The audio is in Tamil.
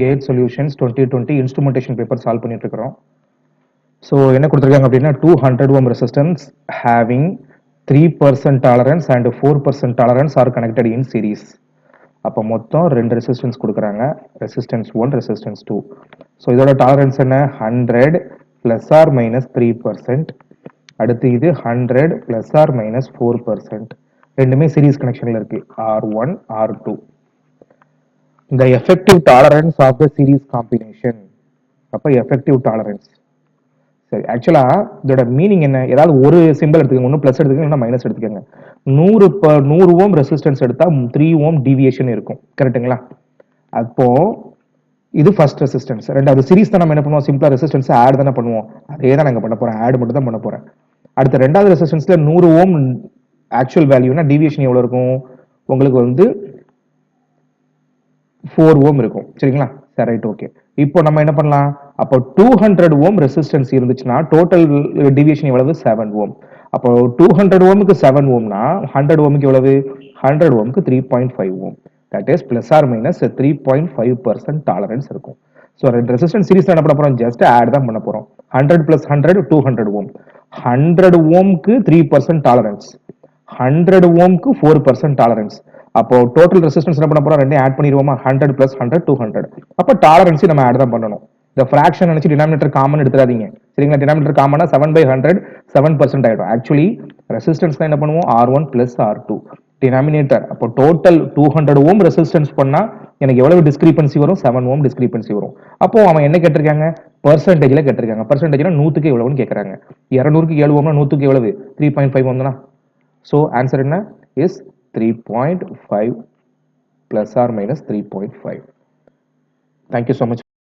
Gate solutions 2020 instrumentation paper solve பண்ணிட்டு இருக்கிறோம். ஸோ என்ன கொடுத்துருக்காங்க அப்படின்னா 200 ohm resistance having 3% tolerance and 4% tolerance are connected in series. அப்போ மொத்தம் ரெண்டு ரெசிஸ்டன்ஸ் கொடுக்குறாங்க, ரெசிஸ்டன்ஸ் 1, ரெசிஸ்டன்ஸ் 2. ஸோ இதோட டாலரன்ஸ் என்ன 100 பிளஸ் ஆர் மைனஸ் 3%. அடுத்து இது 100 பிளஸ் ஆர் மைனஸ் 4%. ரெண்டுமே சீரீஸ் கனெக்ஷன்ல இருக்கு, R1 R2. The effective tolerance of the series combination. அப்போ effective tolerance. சரி, ஆக்சுவலா இதோட மீனிங் என்ன? ஏதாவது ஒரு சிம்பிள் எடுத்துக்கோங்க, ஒன்று பிளஸ் எடுத்துக்கோங்க, இல்லைன்னா மைனஸ் எடுத்துக்கோங்க. 100 ஓம் ரெசிஸ்டன்ஸ் எடுத்தா 3 ஓம் டிவியேஷன் இருக்கும், கரெக்டுங்களா? அப்போ இது ஃபர்ஸ்ட் ரெசிஸ்டன்ஸ். ரெண்டாவது சீரிஸ் தான் நம்ம என்ன பண்ணுவோம், சிம்பிளா ரெசிஸ்டன்ஸ் ஆட் தானே பண்ணுவோம். அதே தான் நாங்கள் பண்ண போறோம், ஆட் மட்டும் தான் பண்ண போறேன். அடுத்த ரெண்டாவது ரெசிஸ்டன்ஸ்ல 100 ஓம் ஆக்சுவல் வேல்யூனா டிவியேஷன் எவ்வளவு இருக்கும் உங்களுக்கு வந்து 4 ஓம் இருக்கும், சரிங்களா? சரி, ரைட், ஓகே. இப்போ நம்ம என்ன பண்ணலாம், அப்போ 200 ஓம் ரெசிஸ்டன்ஸ் இருந்துச்சுன்னா டோட்டல் டிவியேஷன் எவ்வளவு 7 ஓம். அப்போ 200 ஓமுக்கு 7 ஓம்னா 100 ஓமுக்கு எவ்வளவு 100 ஓமுக்கு 3.5 ohm. That is plus or minus 3.5% tolerance இருக்கும். ஸோ ரெண்டு ரெசிஸ்டன்ஸ் சீரிஸ் என்ன பண்ண போறோம், ஜஸ்ட் ஆட் தான் பண்ண போறோம். 100 பிளஸ் 100 200 ஓம். 100 ஓமுக்கு 3% டாலரன்ஸ், 100 ஓமுக்கு 4% டாலரன்ஸ். அப்போ டோட்டல் ரெசிஸ்டன்ஸ் என்ன பண்ண போறோம், ரெண்டையும் ஆட் பண்ணிடுவோமா, 100 பிளஸ் 100 200. அப்போ டாலரன்ஸ் நம்ம ஆட் தான் பண்ணணும். இந்த ஃபிராக்ஷன் நினைச்சு டினாமினேட்டர் காமன் எடுத்துறாதீங்க, சரிங்களா? டினாமினேட்டர் காமனா 7/100 7% ஆயிடும். ஆக்சுவலி ரெசிஸ்டன்ஸ் தான் என்ன பண்ணுவோம், R1 பிளஸ் R2 டினாமினேட்டர். அப்போ டோட்டல் 200 ஓம் ரெசிஸ்டன்ஸ் பண்ணா எனக்கு எவ்வளவு டிஸ்கிரிபன்சி வரும், 7 ஓம் டிஸ்கிரிபன்சி வரும். அப்போ அவன் என்ன கேட்டிருக்காங்க, பெர்சன்டேஜ்ல கேட்டிருக்காங்க. பெர்சன்டேஜ்னா 100க்கு எவ்வளவுன்னு கேட்கறாங்க. 200க்கு 7 ஓம்னா 100க்கு எவ்வளவு 3.5 ஓம் தானா? ஸோ ஆன்சர் என்ன is 3.5 plus or minus 3.5. Thank you so much.